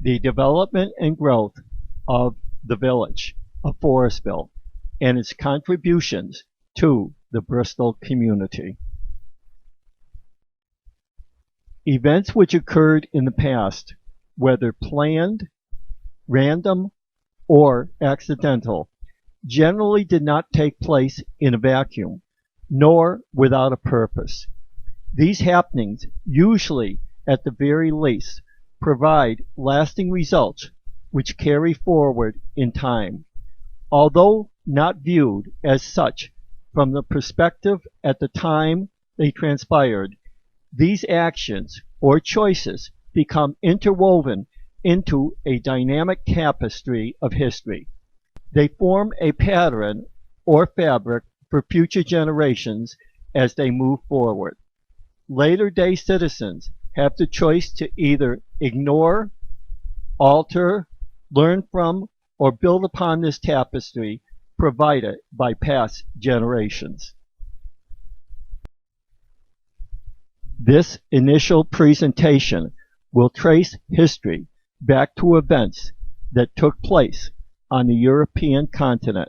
the development and growth of the village of Forestville and its contributions to the Bristol community. Events which occurred in the past, whether planned, random, or accidental, generally did not take place in a vacuum, nor without a purpose. These happenings, usually at the very least, provide lasting results which carry forward in time. Although not viewed as such from the perspective at the time they transpired, these actions or choices become interwoven into a dynamic tapestry of history. They form a pattern or fabric for future generations as they move forward. Later-day citizens have the choice to either ignore, alter, learn from, or build upon this tapestry provided by past generations. This initial presentation will trace history back to events that took place on the European continent,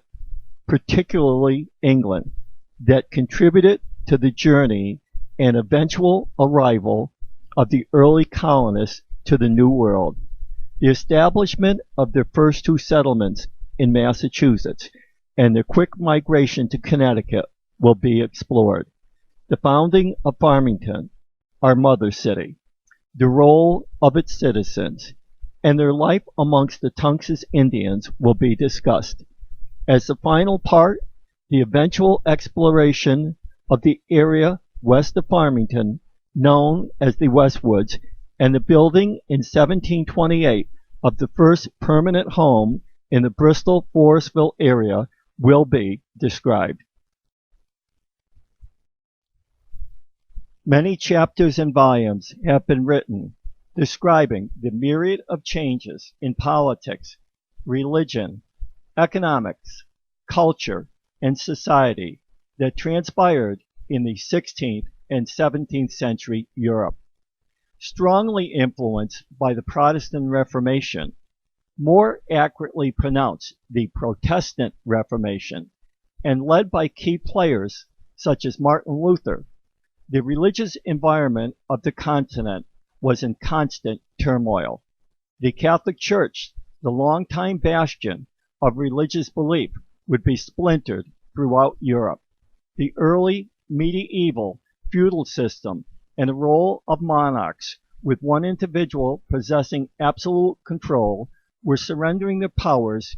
particularly England, that contributed to the journey and eventual arrival of the early colonists to the New World. The establishment of their first two settlements in Massachusetts and their quick migration to Connecticut will be explored. The founding of Farmington, our mother city, the role of its citizens, and their life amongst the Tunxis Indians will be discussed. As the final part, the eventual exploration of the area west of Farmington, known as the Westwoods, and the building in 1728 of the first permanent home in the Bristol Forestville area will be described. Many chapters and volumes have been written describing the myriad of changes in politics, religion, economics, culture, and society that transpired in the 16th and 17th century Europe. Strongly influenced by the Protestant Reformation, more accurately pronounced the Protestant Reformation, and led by key players such as Martin Luther, the religious environment of the continent was in constant turmoil. The Catholic Church, the longtime bastion of religious belief, would be splintered throughout Europe. The early medieval feudal system and the role of monarchs, with one individual possessing absolute control, were surrendering their powers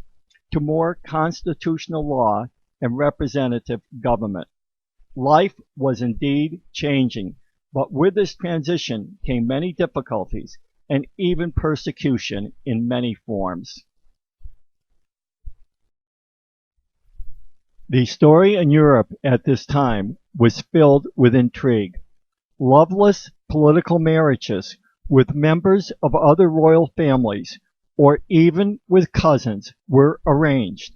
to more constitutional law and representative government. Life was indeed changing, but with this transition came many difficulties and even persecution in many forms. The story in Europe at this time was filled with intrigue. Loveless political marriages with members of other royal families or even with cousins were arranged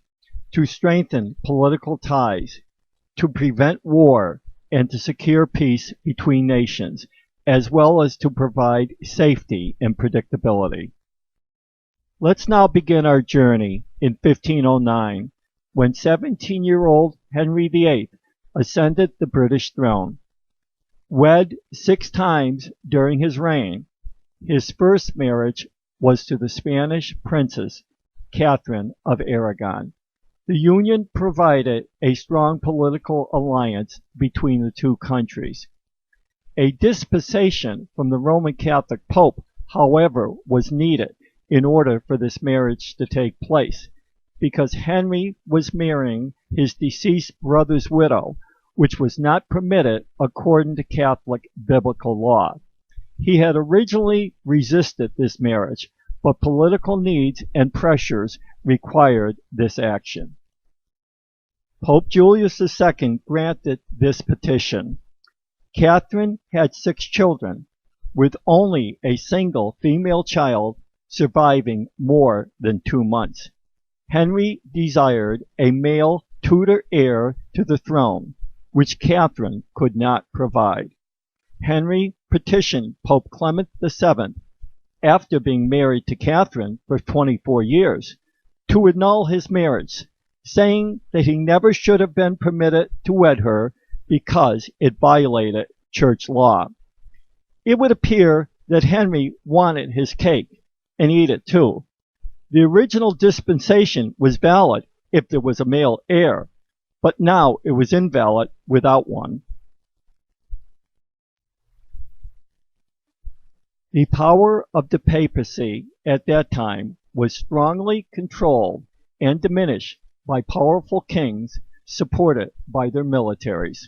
to strengthen political ties, to prevent war, and to secure peace between nations, as well as to provide safety and predictability. Let's now begin our journey in 1509, when 17-year-old Henry VIII ascended the British throne. Wed 6 times during his reign, his first marriage was to the Spanish princess Catherine of Aragon. The union provided a strong political alliance between the two countries. A dispensation from the Roman Catholic Pope, however, was needed in order for this marriage to take place, because Henry was marrying his deceased brother's widow, which was not permitted according to Catholic biblical law. He had originally resisted this marriage, but political needs and pressures required this action. Pope Julius II granted this petition. Catherine had 6 children, with only a single female child surviving more than 2 months. Henry desired a male Tudor heir to the throne, which Catherine could not provide. Henry petitioned Pope Clement VII after being married to Catherine for 24 years, to annul his marriage, saying that he never should have been permitted to wed her because it violated church law. It would appear that Henry wanted his cake and eat it too. The original dispensation was valid if there was a male heir, but now it was invalid without one. The power of the papacy at that time was strongly controlled and diminished by powerful kings supported by their militaries.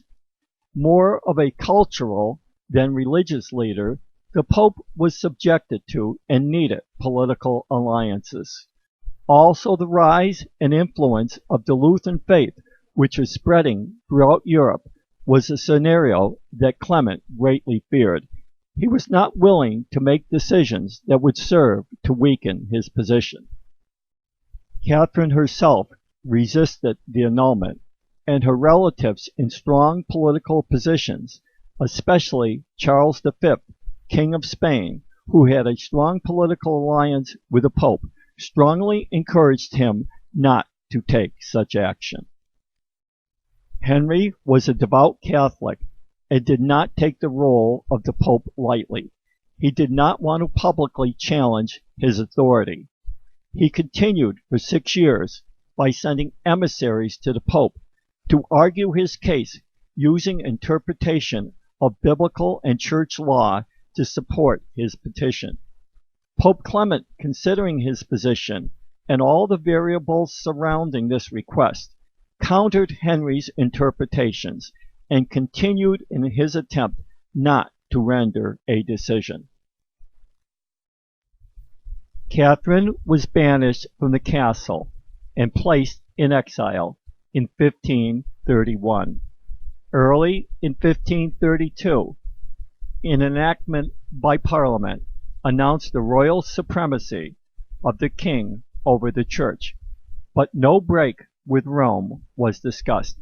More of a cultural than religious leader, the Pope was subjected to and needed political alliances. Also, the rise and influence of the Lutheran faith, which was spreading throughout Europe, was a scenario that Clement greatly feared. He was not willing to make decisions that would serve to weaken his position. Catherine herself resisted the annulment, and her relatives in strong political positions, especially Charles V, King of Spain, who had a strong political alliance with the Pope, strongly encouraged him not to take such action. Henry was a devout Catholic and did not take the role of the Pope lightly. He did not want to publicly challenge his authority. He continued for 6 years by sending emissaries to the Pope to argue his case using interpretation of biblical and church law to support his petition. Pope Clement, considering his position and all the variables surrounding this request, countered Henry's interpretations and continued in his attempt not to render a decision. Catherine was banished from the castle and placed in exile in 1531. Early in 1532, an enactment by Parliament announced the royal supremacy of the king over the church, but no break with Rome was discussed.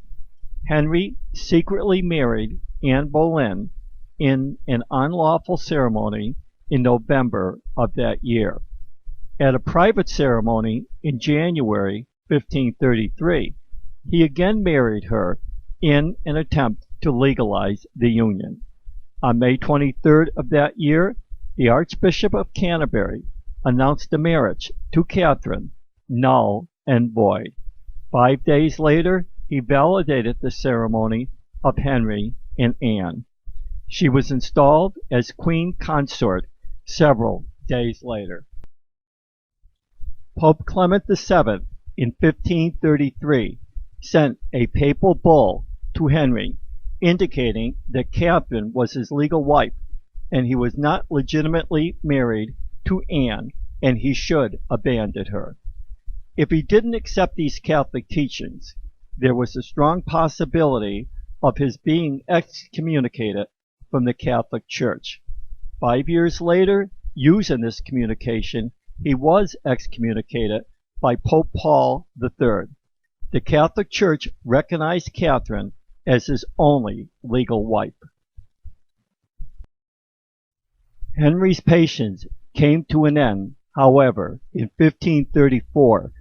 Henry secretly married Anne Boleyn in an unlawful ceremony in November of that year. At a private ceremony in January 1533, he again married her in an attempt to legalize the union. On May 23rd of that year, the Archbishop of Canterbury announced the marriage to Catherine null and void. 5 days later, he validated the ceremony of Henry and Anne. She was installed as Queen Consort several days later. Pope Clement VII in 1533 sent a papal bull to Henry indicating that Catherine was his legal wife and he was not legitimately married to Anne and he should abandon her. If he didn't accept these Catholic teachings, there was a strong possibility of his being excommunicated from the Catholic Church. 5 years later, using this communication, he was excommunicated by Pope Paul III. The Catholic Church recognized Catherine as his only legal wife. Henry's patience came to an end, however, in 1534,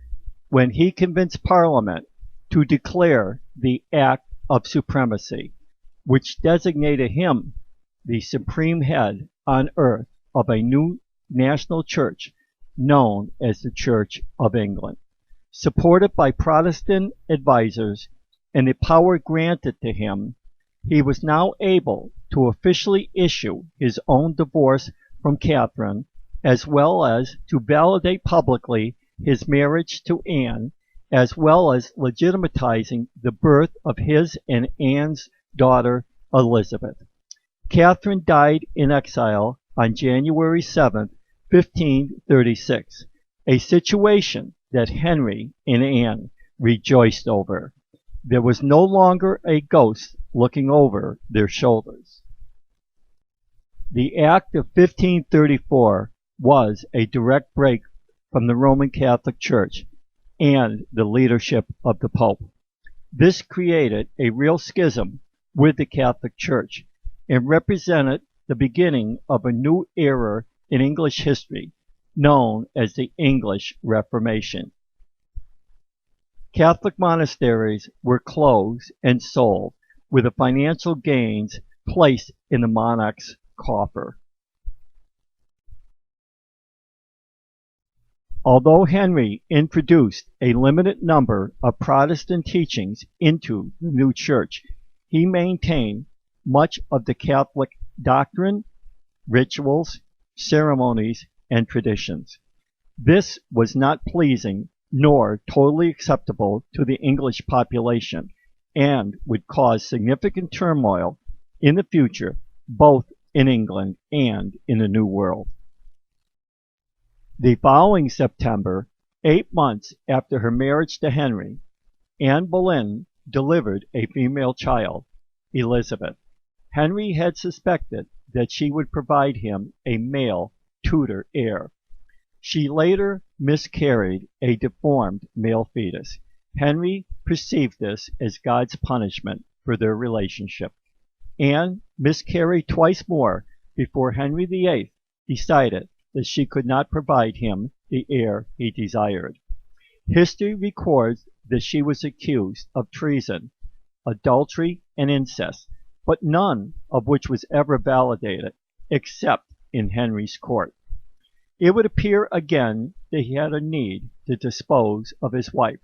when he convinced Parliament to declare the Act of Supremacy, which designated him the supreme head on earth of a new national church known as the Church of England. Supported by Protestant advisors and the power granted to him, he was now able to officially issue his own divorce from Catherine, as well as to validate publicly his marriage to Anne, as well as legitimatizing the birth of his and Anne's daughter Elizabeth. Catherine died in exile on January 7, 1536, a situation that Henry and Anne rejoiced over. There was no longer a ghost looking over their shoulders. The Act of 1534 was a direct break from the Roman Catholic Church and the leadership of the Pope. This created a real schism with the Catholic Church and represented the beginning of a new era in English history, known as the English Reformation. Catholic monasteries were closed and sold, with the financial gains placed in the monarch's coffer. Although Henry introduced a limited number of Protestant teachings into the new church, he maintained much of the Catholic doctrine, rituals, ceremonies, and traditions. This was not pleasing nor totally acceptable to the English population, and would cause significant turmoil in the future, both in England and in the New World. The following September, 8 months after her marriage to Henry, Anne Boleyn delivered a female child, Elizabeth. Henry had suspected that she would provide him a male Tudor heir. She later miscarried a deformed male fetus. Henry perceived this as God's punishment for their relationship. Anne miscarried twice more before Henry VIII decided that she could not provide him the heir he desired. History records that she was accused of treason, adultery, and incest, but none of which was ever validated, except in Henry's court. It would appear again that he had a need to dispose of his wife.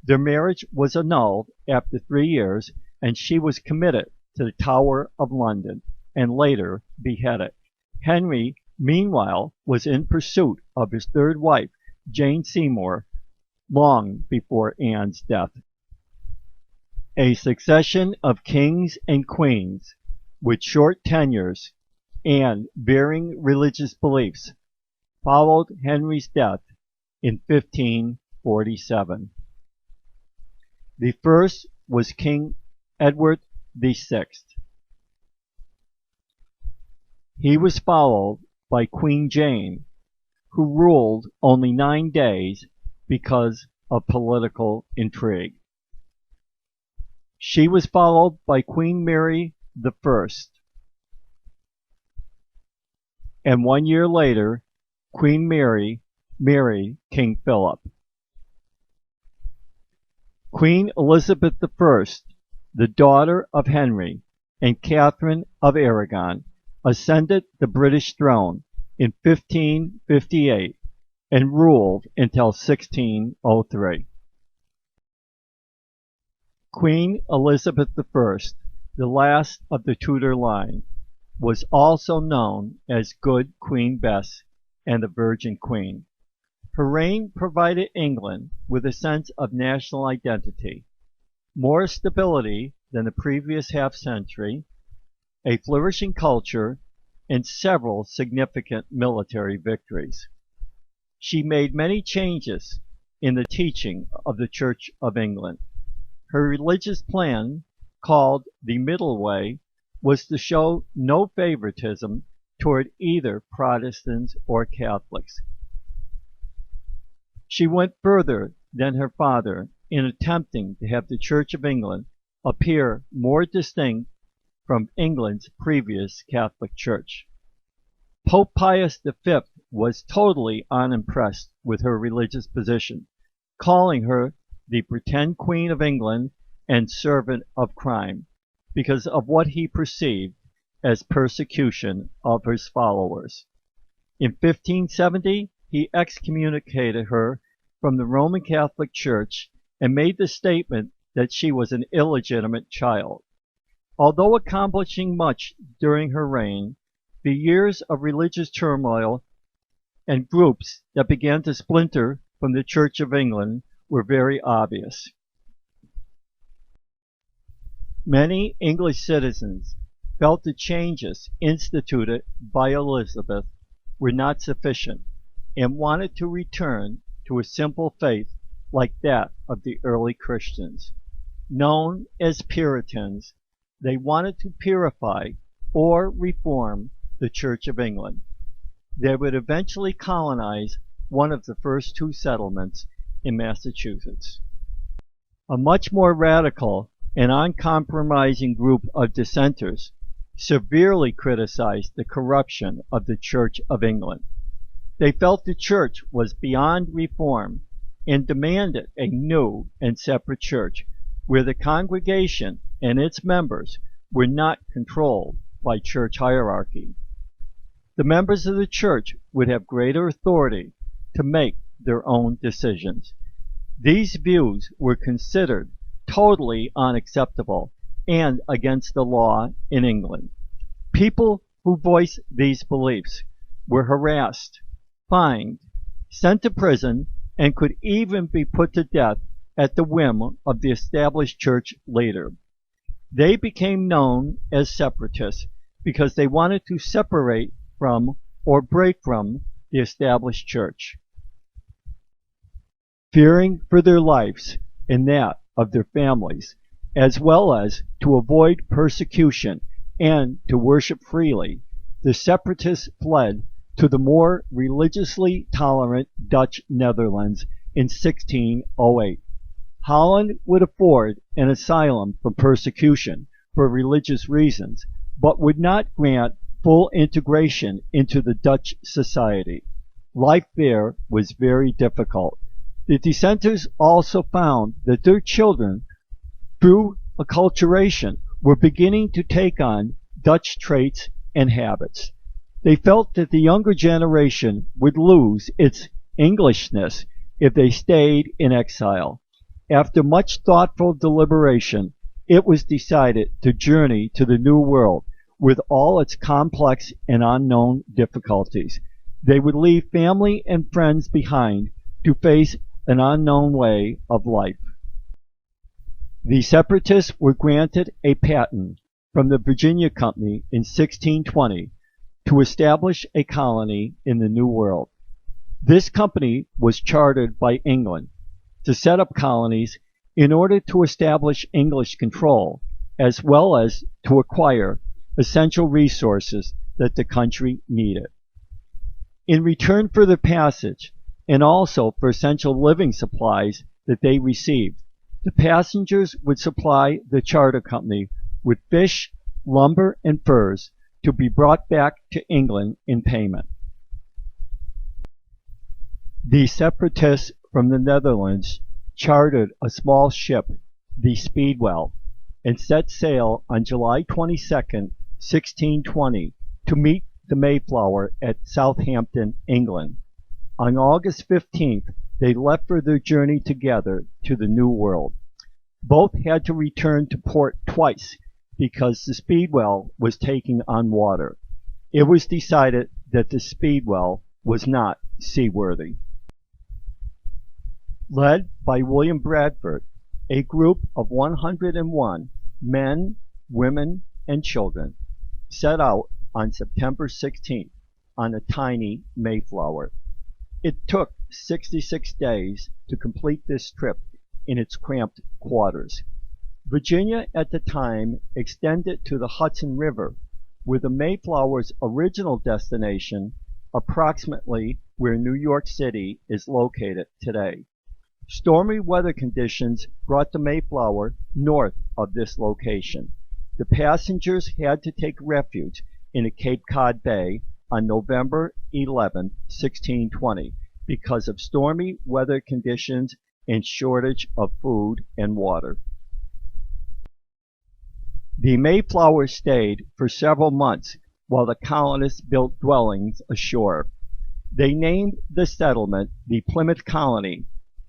Their marriage was annulled after 3 years, and she was committed to the Tower of London and later beheaded. Henry, meanwhile, was in pursuit of his third wife, Jane Seymour, long before Anne's death. A succession of kings and queens with short tenures and varying religious beliefs followed Henry's death in 1547. The first was King Edward VI. He was followed by Queen Jane, who ruled only 9 days because of political intrigue. She was followed by Queen Mary I, and 1 year later, Queen Mary married King Philip. Queen Elizabeth I, the daughter of Henry, and Catherine of Aragon, ascended the British throne in 1558 and ruled until 1603. Queen Elizabeth I, the last of the Tudor line, was also known as Good Queen Bess and the Virgin Queen. Her reign provided England with a sense of national identity, more stability than the previous half-century, a flourishing culture, and several significant military victories. She made many changes in the teaching of the Church of England. Her religious plan, called the Middle Way, was to show no favoritism toward either Protestants or Catholics. She went further than her father in attempting to have the Church of England appear more distinct from England's previous Catholic Church. Pope Pius V was totally unimpressed with her religious position, calling her the pretend Queen of England and servant of crime, because of what he perceived as persecution of his followers. In 1570, he excommunicated her from the Roman Catholic Church and made the statement that she was an illegitimate child. Although accomplishing much during her reign, the years of religious turmoil and groups that began to splinter from the Church of England were very obvious. Many English citizens felt the changes instituted by Elizabeth were not sufficient and wanted to return to a simple faith like that of the early Christians. Known as Puritans, they wanted to purify or reform the Church of England. They would eventually colonize one of the first 2 settlements in Massachusetts. A much more radical and uncompromising group of dissenters severely criticized the corruption of the Church of England. They felt the church was beyond reform and demanded a new and separate church where the congregation and its members were not controlled by church hierarchy. The members of the church would have greater authority to make their own decisions. These views were considered totally unacceptable and against the law in England. People who voiced these beliefs were harassed, fined, sent to prison, and could even be put to death at the whim of the established church leader. They became known as Separatists because they wanted to separate from or break from the established church. Fearing for their lives and that of their families, as well as to avoid persecution and to worship freely, the Separatists fled to the more religiously tolerant Dutch Netherlands in 1608. Holland would afford an asylum from persecution for religious reasons, but would not grant full integration into the Dutch society. Life there was very difficult. The dissenters also found that their children, through acculturation, were beginning to take on Dutch traits and habits. They felt that the younger generation would lose its Englishness if they stayed in exile. After much thoughtful deliberation, it was decided to journey to the New World with all its complex and unknown difficulties. They would leave family and friends behind to face an unknown way of life. The Separatists were granted a patent from the Virginia Company in 1620 to establish a colony in the New World. This company was chartered by England to set up colonies in order to establish English control, as well as to acquire essential resources that the country needed. In return for their passage, and also for essential living supplies that they received, the passengers would supply the charter company with fish, lumber, and furs to be brought back to England in payment. The Separatists from the Netherlands chartered a small ship, the Speedwell, and set sail on July 22, 1620, to meet the Mayflower at Southampton, England. On August 15th, they left for their journey together to the New World. Both had to return to port twice because the Speedwell was taking on water. It was decided that the Speedwell was not seaworthy. Led by William Bradford, a group of 101 men, women, and children set out on September 16th on a tiny Mayflower. It took 66 days to complete this trip in its cramped quarters. Virginia at the time extended to the Hudson River, with the Mayflower's original destination approximately where New York City is located today. Stormy weather conditions brought the Mayflower north of this location. The passengers had to take refuge in a Cape Cod Bay on November 11, 1620, because of stormy weather conditions and shortage of food and water. The Mayflower stayed for several months while the colonists built dwellings ashore. They named the settlement the Plymouth Colony,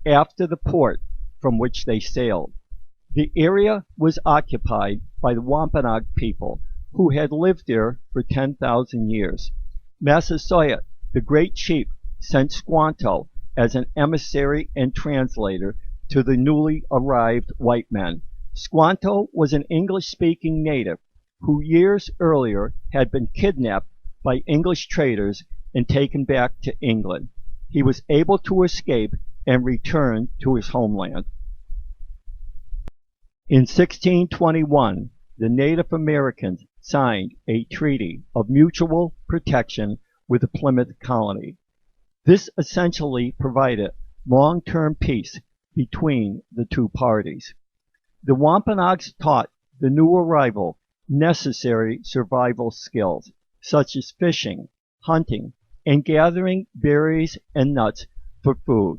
after the port from which they sailed. The area was occupied by the Wampanoag people, who had lived there for 10,000 years. Massasoit, the great chief, sent Squanto as an emissary and translator to the newly arrived white men. Squanto was an English-speaking native who years earlier had been kidnapped by English traders and taken back to England. He was able to escape and return to his homeland. In 1621, the Native Americans signed a treaty of mutual protection with the Plymouth Colony. This essentially provided long-term peace between the two parties. The Wampanoags taught the new arrival necessary survival skills, such as fishing, hunting, and gathering berries and nuts for food.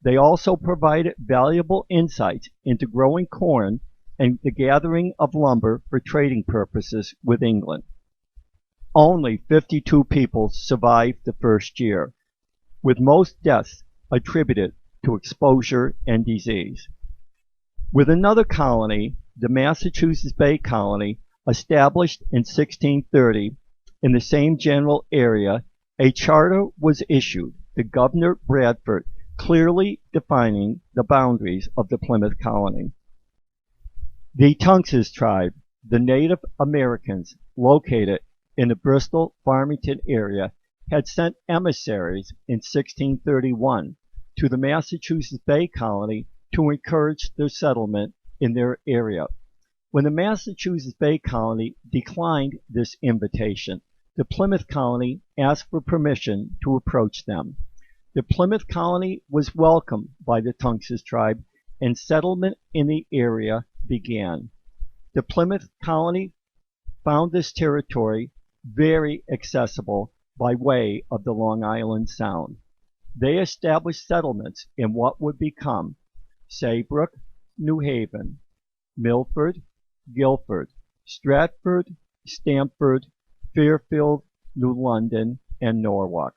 They also provided valuable insights into growing corn and the gathering of lumber for trading purposes with England. Only 52 people survived the first year, with most deaths attributed to exposure and disease. With another colony, the Massachusetts Bay Colony, established in 1630 in the same general area, a charter was issued to Governor Bradford, clearly defining the boundaries of the Plymouth colony. The Tunxis tribe, the Native Americans located in the Bristol, Farmington area, had sent emissaries in 1631 to the Massachusetts Bay Colony to encourage their settlement in their area. When the Massachusetts Bay Colony declined this invitation, the Plymouth Colony asked for permission to approach them. The Plymouth Colony was welcomed by the Tunxis tribe, and settlement in the area began. The Plymouth Colony found this territory very accessible by way of the Long Island Sound. They established settlements in what would become Saybrook, New Haven, Milford, Guilford, Stratford, Stamford, Fairfield, New London, and Norwalk.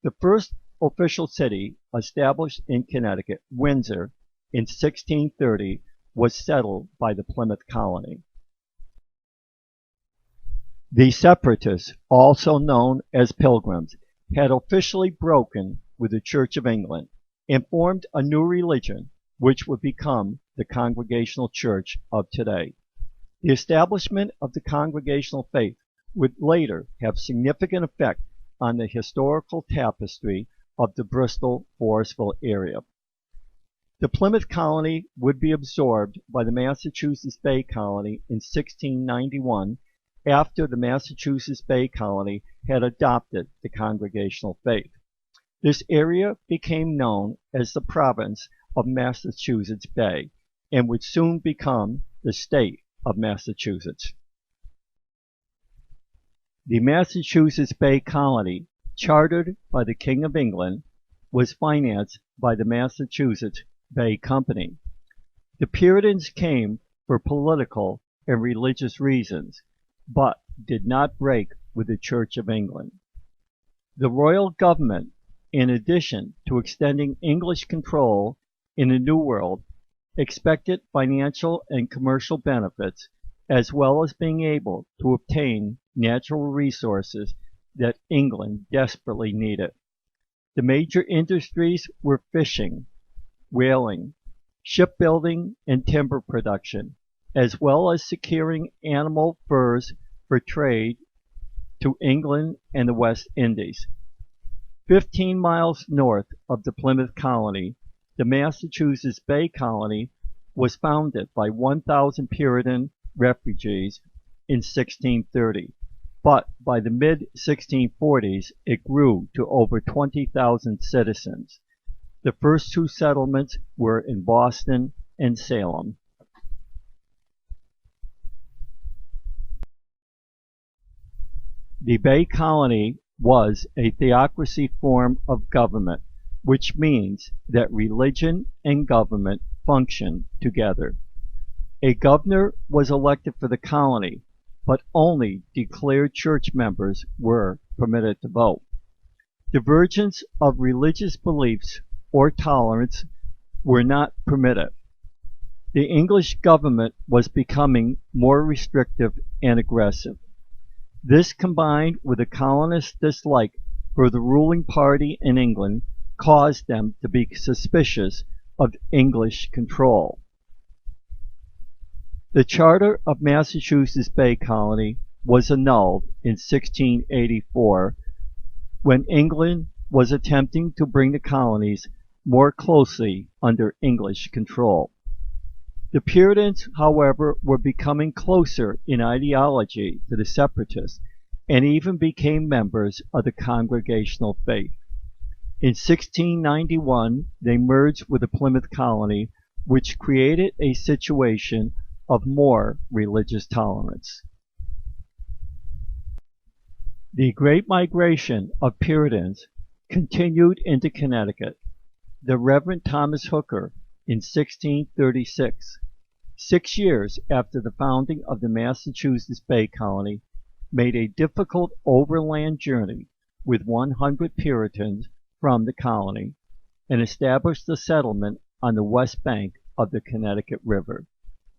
The first official city established in Connecticut, Windsor, in 1630, was settled by the Plymouth Colony. The Separatists, also known as Pilgrims, had officially broken with the Church of England and formed a new religion, which would become the Congregational Church of today. The establishment of the Congregational faith would later have significant effect on the historical tapestry of the Bristol, Forestville area. The Plymouth Colony would be absorbed by the Massachusetts Bay Colony in 1691 after the Massachusetts Bay Colony had adopted the Congregational faith. This area became known as the province of Massachusetts Bay and would soon become the state of Massachusetts. The Massachusetts Bay Colony, chartered by the King of England, was financed by the Massachusetts Bay Company. The Puritans came for political and religious reasons, but did not break with the Church of England. The royal government, in addition to extending English control in the New World, expected financial and commercial benefits, as well as being able to obtain natural resources that England desperately needed. The major industries were fishing, whaling, shipbuilding, and timber production, as well as securing animal furs for trade to England and the West Indies. 15 miles north of the Plymouth Colony, the Massachusetts Bay Colony was founded by 1,000 Puritan refugees in 1630, but by the mid-1640s it grew to over 20,000 citizens. The first two settlements were in Boston and Salem. The Bay Colony was a theocracy form of government, which means that religion and government functioned together. A governor was elected for the colony, but only declared church members were permitted to vote. Divergence of religious beliefs or tolerance were not permitted. The English government was becoming more restrictive and aggressive. This, combined with the colonists' dislike for the ruling party in England, caused them to be suspicious of English control. The Charter of Massachusetts Bay Colony was annulled in 1684 when England was attempting to bring the colonies more closely under English control. The Puritans, however, were becoming closer in ideology to the Separatists and even became members of the Congregational faith. In 1691, they merged with the Plymouth Colony, which created a situation of more religious tolerance. The Great Migration of Puritans continued into Connecticut. The Reverend Thomas Hooker, in 1636, 6 years after the founding of the Massachusetts Bay Colony, made a difficult overland journey with 100 Puritans from the colony and established a settlement on the west bank of the Connecticut River.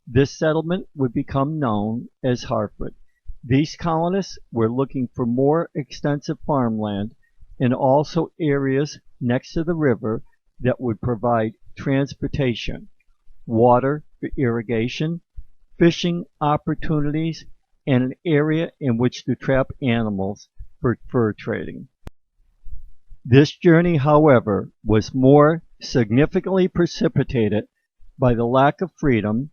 This settlement would become known as Hartford. These colonists were looking for more extensive farmland and also areas next to the river that would provide transportation, water for irrigation, fishing opportunities, and an area in which to trap animals for fur trading. This journey, however, was more significantly precipitated by the lack of freedom,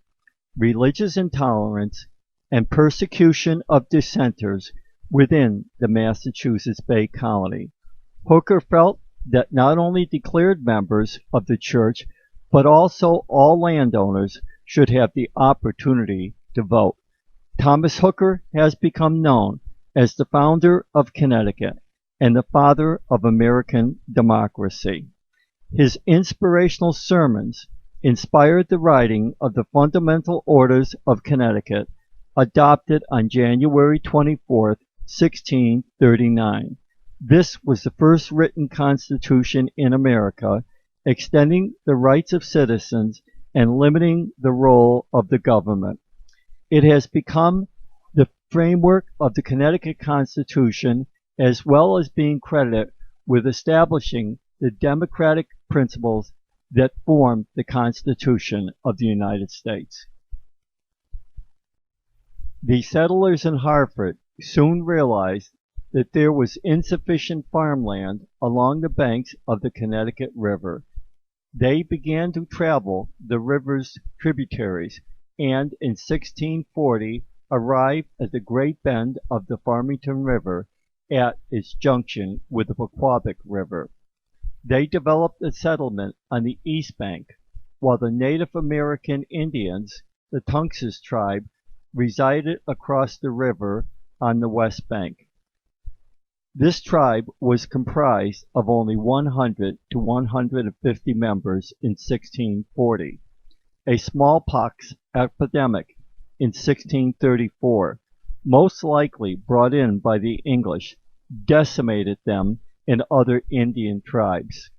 religious intolerance, and persecution of dissenters within the Massachusetts Bay Colony. Hooker felt that not only declared members of the church, but also all landowners should have the opportunity to vote. Thomas Hooker has become known as the founder of Connecticut and the father of American democracy. His inspirational sermons inspired the writing of the Fundamental Orders of Connecticut, adopted on January 24, 1639. This was the first written constitution in America, extending the rights of citizens and limiting the role of the government. It has become the framework of the Connecticut Constitution, as well as being credited with establishing the democratic principles that form the Constitution of the United States. The settlers in Hartford soon realized that there was insufficient farmland along the banks of the Connecticut River. They began to travel the river's tributaries and in 1640 arrived at the great bend of the Farmington River at its junction with the Pequawback River. They developed a settlement on the east bank, while the Native American Indians, the Tunxis tribe, resided across the river on the west bank. This tribe was comprised of only 100 to 150 members in 1640. A smallpox epidemic in 1634, most likely brought in by the English, decimated them and other Indian tribes.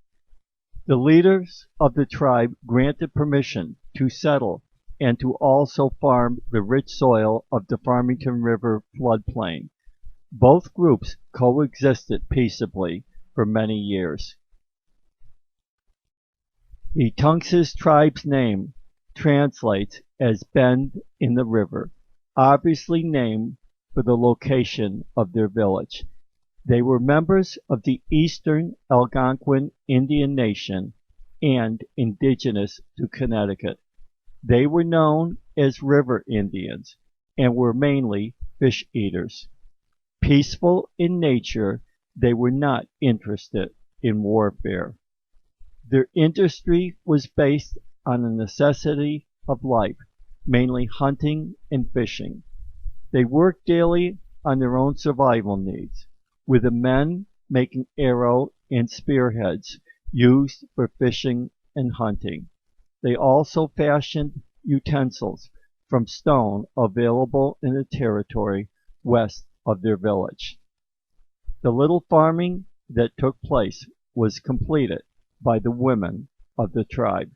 The leaders of the tribe granted permission to settle and to also farm the rich soil of the Farmington River floodplain. Both groups coexisted peaceably for many years. The Tunxis tribe's name translates as bend in the river, obviously named for the location of their village. They were members of the Eastern Algonquin Indian Nation and indigenous to Connecticut. They were known as river Indians and were mainly fish eaters. Peaceful in nature, they were not interested in warfare. Their industry was based on the necessity of life, mainly hunting and fishing. They worked daily on their own survival needs, with the men making arrow and spearheads used for fishing and hunting. They also fashioned utensils from stone available in the territory west of their village. The little farming that took place was completed by the women of the tribe.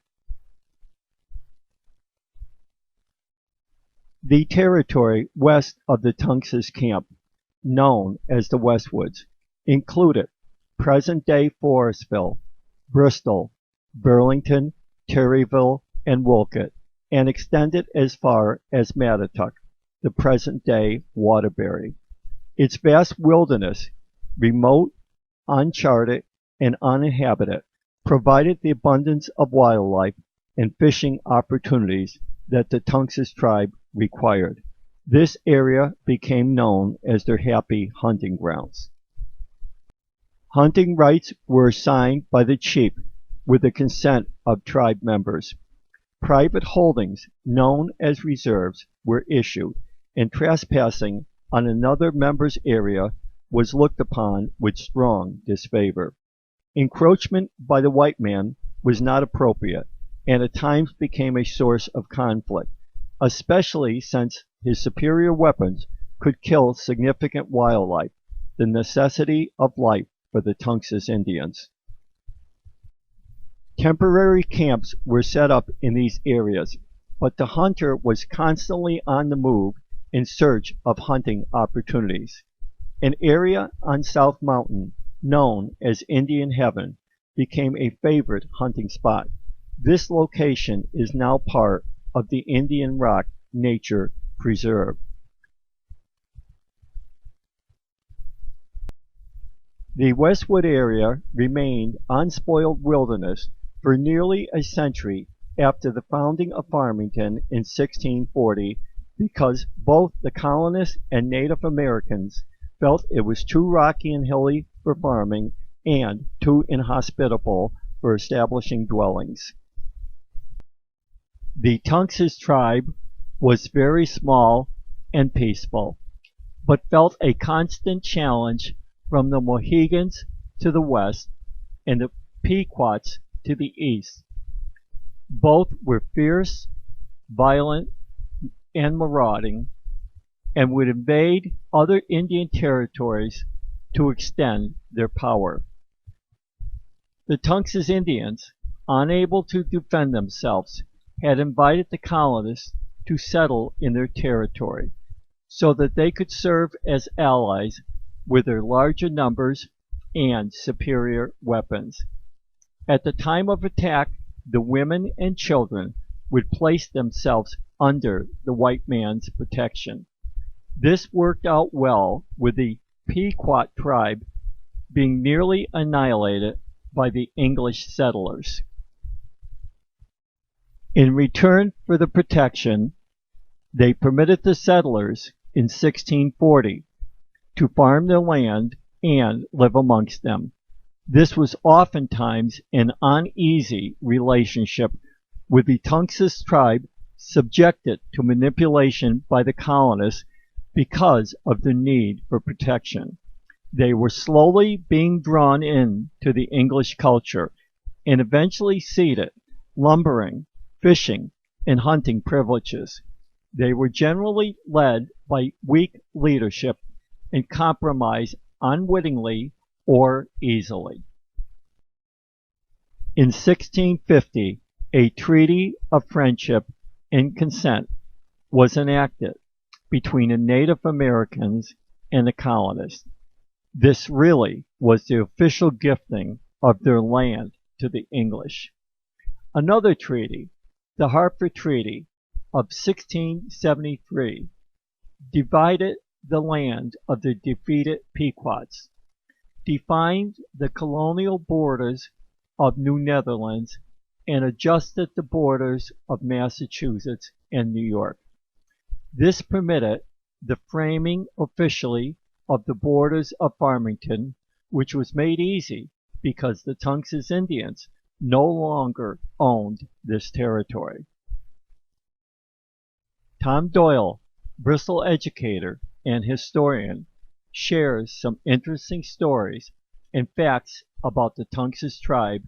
The territory west of the Tunxis camp, known as the Westwoods, included present-day Forestville, Bristol, Burlington, Terryville, and Wolcott, and extended as far as Mattituck, the present-day Waterbury. Its vast wilderness, remote, uncharted, and uninhabited, provided the abundance of wildlife and fishing opportunities that the Tunxis tribe required. This area became known as their happy hunting grounds. Hunting rights were assigned by the chief with the consent of tribe members. Private holdings, known as reserves, were issued, and trespassing on another member's area was looked upon with strong disfavor. Encroachment by the white man was not appropriate, and at times became a source of conflict, especially since his superior weapons could kill significant wildlife, the necessity of life for the Tunxis Indians. Temporary camps were set up in these areas, but the hunter was constantly on the move in search of hunting opportunities. An area on South Mountain, known as Indian Heaven, became a favorite hunting spot. This location is now part of the Indian Rock Nature Preserve. The Westwood area remained unspoiled wilderness for nearly a century after the founding of Farmington in 1640 because both the colonists and Native Americans felt it was too rocky and hilly for farming and too inhospitable for establishing dwellings. The Tunxis tribe was very small and peaceful, but felt a constant challenge from the Mohegans to the west and the Pequots to the east. Both were fierce, violent, and marauding, and would invade other Indian territories to extend their power. The Tunxis Indians, unable to defend themselves, had invited the colonists to settle in their territory so that they could serve as allies with their larger numbers and superior weapons. At the time of attack, the women and children would place themselves under the white man's protection. This worked out well, with the Pequot tribe being nearly annihilated by the English settlers. In return for the protection, they permitted the settlers in 1640 to farm their land and live amongst them. This was oftentimes an uneasy relationship, with the Tunxis tribe subjected to manipulation by the colonists because of the need for protection. They were slowly being drawn into the English culture and eventually ceded lumbering, fishing, and hunting privileges. They were generally led by weak leadership and compromised unwittingly or easily. In 1650, a treaty of friendship and consent was enacted between the Native Americans and the colonists. This really was the official gifting of their land to the English. Another treaty, the Hartford Treaty of 1673, divided the land of the defeated Pequots, defined the colonial borders of New Netherlands, and adjusted the borders of Massachusetts and New York. This permitted the framing officially of the borders of Farmington, which was made easy because the Tunxis Indians no longer owned this territory. Tom Doyle, Bristol educator and historian, shares some interesting stories and facts about the Tunxis tribe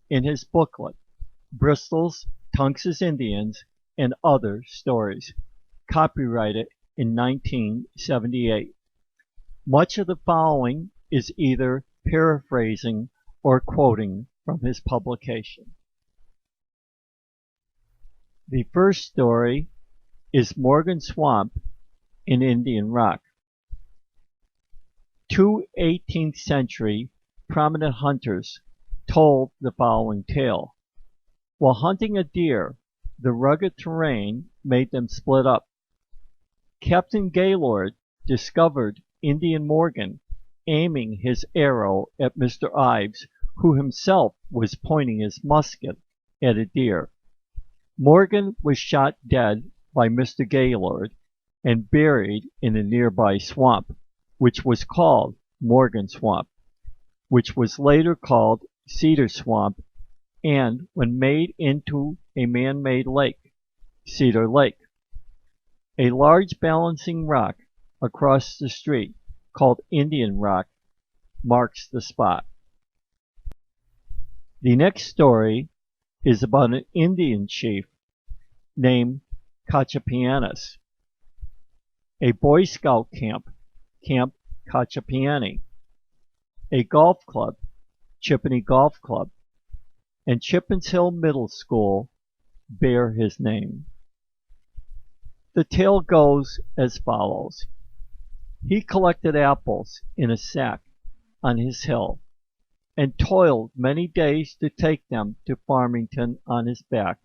in his booklet, Bristol's Tunxis Indians and Other Stories, copyrighted in 1978. Much of the following is either paraphrasing or quoting from his publication. The first story is Morgan Swamp in Indian Rock. Two 18th century prominent hunters told the following tale. While hunting a deer, the rugged terrain made them split up. Captain Gaylord discovered Indian Morgan aiming his arrow at Mr. Ives, who himself was pointing his musket at a deer. Morgan was shot dead by Mr. Gaylord and buried in a nearby swamp, which was called Morgan Swamp, which was later called Cedar Swamp, and when made into a man-made lake, Cedar Lake. A large balancing rock across the street called Indian Rock marks the spot. The next story is about an Indian chief named Cachapianis, a Boy Scout camp, Camp Cachapiani, a golf club, Chippenny Golf Club, and Chippens Hill Middle School bear his name. The tale goes as follows. He collected apples in a sack on his hill, and toiled many days to take them to Farmington on his back,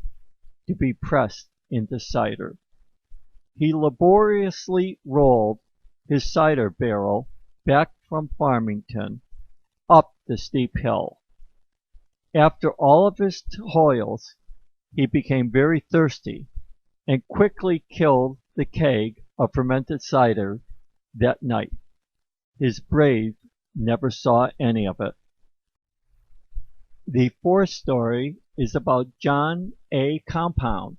to be pressed into cider. He laboriously rolled his cider barrel back from Farmington up the steep hill. After all of his toils, he became very thirsty, and quickly killed the keg of fermented cider that night. His brave never saw any of it. The fourth story is about John A. Compound,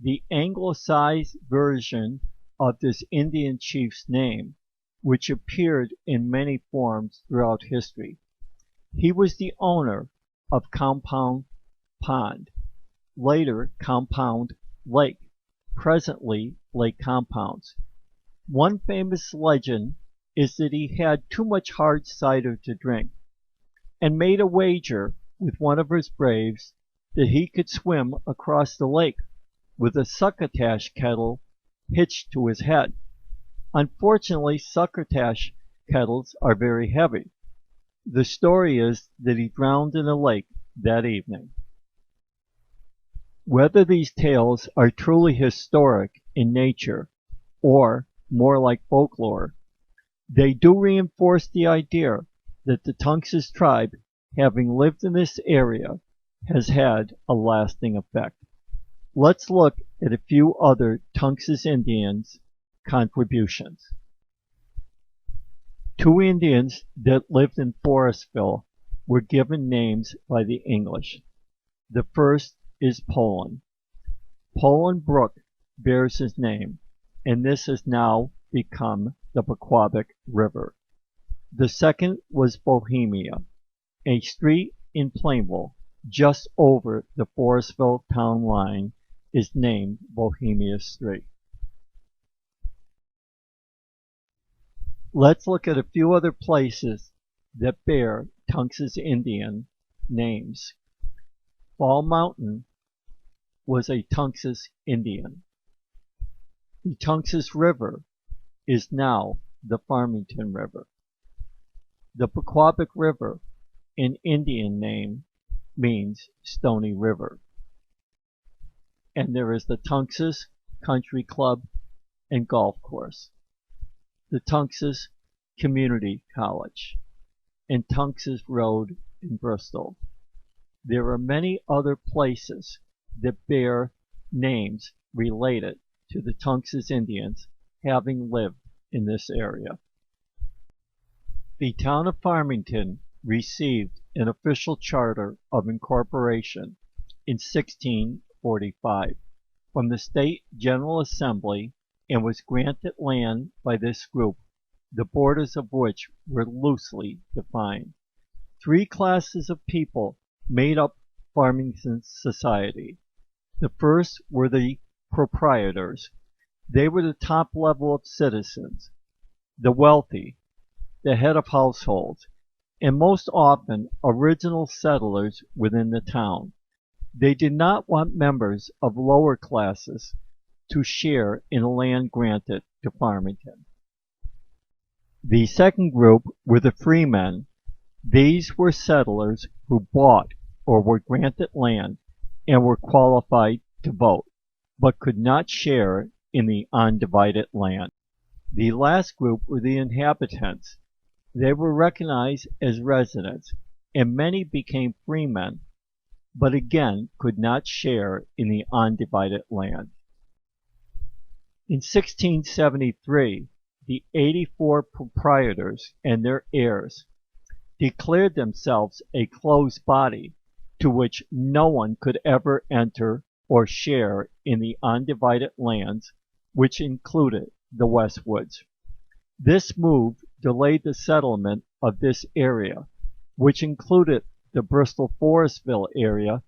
the anglicized version of this Indian chief's name, which appeared in many forms throughout history. He was the owner of Compound Pond, later Compound Lake, presently Lake Compounds. One famous legend is that he had too much hard cider to drink, and made a wager with one of his braves that he could swim across the lake with a succotash kettle hitched to his head. Unfortunately, succotash kettles are very heavy. The story is that he drowned in a lake that evening. Whether these tales are truly historic in nature or more like folklore, they do reinforce the idea that the Tunxis tribe, having lived in this area, has had a lasting effect. Let's look at a few other Tunxis Indians' contributions. Two Indians that lived in Forestville were given names by the English. The first is Poland. Poland Brook bears his name, and this has now become the Pequabic River. The second was Bohemia. A street in Plainville, just over the Forestville town line, is named Bohemia Street. Let's look at a few other places that bear Tunxis Indian names. Fall Mountain was a Tunxis Indian. The Tunxis River is now the Farmington River. The Pequabic River, an Indian name, means Stony River. And there is the Tunxis Country Club and Golf Course, the Tunxis Community College, and Tunxis Road in Bristol. There are many other places that bear names related to the Tunxis Indians having lived in this area. The town of Farmington received an official charter of incorporation in 1645 from the State General Assembly and was granted land by this group, the borders of which were loosely defined. Three classes of people made up Farmington's society. The first were the proprietors. They were the top level of citizens, the wealthy, the head of households, and most often original settlers within the town. They did not want members of lower classes to share in land granted to Farmington. The second group were the freemen. These were settlers who bought or were granted land and were qualified to vote, but could not share in the undivided land. The last group were the inhabitants. They were recognized as residents, and many became freemen, but again could not share in the undivided land. In 1673, the 84 proprietors and their heirs declared themselves a closed body to which no one could ever enter or share in the undivided lands, which included the Westwoods. This move delayed the settlement of this area, which included the Bristol Forestville area,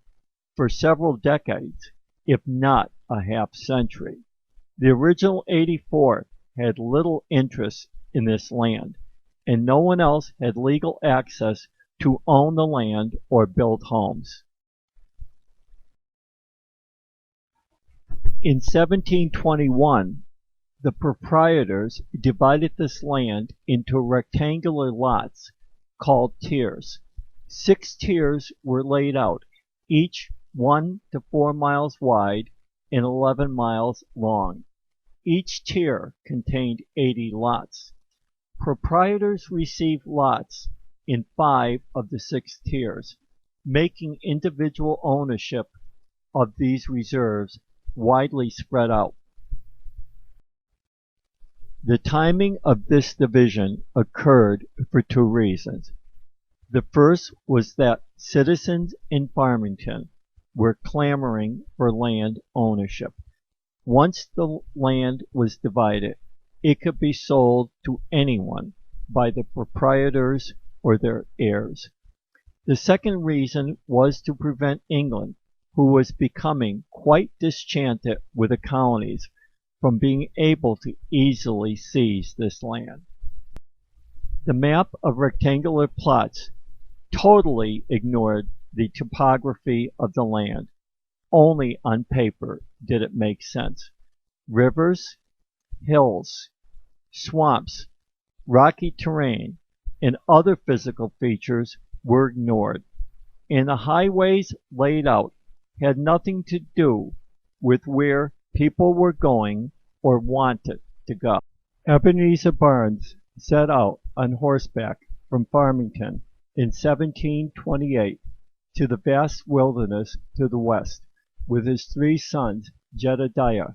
for several decades, if not a half-century. The original 84th had little interest in this land, and no one else had legal access to own the land or build homes. In 1721, the proprietors divided this land into rectangular lots called tiers. 6 tiers were laid out, each 1 to 4 miles wide and 11 miles long. Each tier contained 80 lots. Proprietors received lots in 5 of the 6 tiers, making individual ownership of these reserves widely spread out. The timing of this division occurred for 2 reasons. The first was that citizens in Farmington were clamoring for land ownership. Once the land was divided, it could be sold to anyone by the proprietors or their heirs. The second reason was to prevent England, who was becoming quite disenchanted with the colonies, from being able to easily seize this land. The map of rectangular plots totally ignored the topography of the land. Only on paper did it make sense. Rivers, hills, swamps, rocky terrain, and other physical features were ignored, and the highways laid out had nothing to do with where people were going or wanted to go. Ebenezer Barnes set out on horseback from Farmington in 1728 to the vast wilderness to the west, with his 3 sons, Jedediah,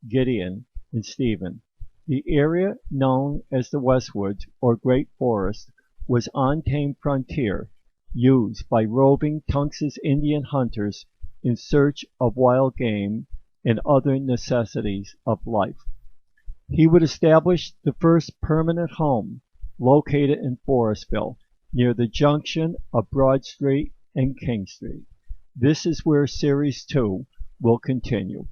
Gideon, and Stephen. The area known as the Westwoods, or Great Forest, was untamed frontier used by roving Tunxis Indian hunters in search of wild game and other necessities of life. He would establish the first permanent home, located in Forestville, near the junction of Broad Street and King Street. This is where Series 2 will continue.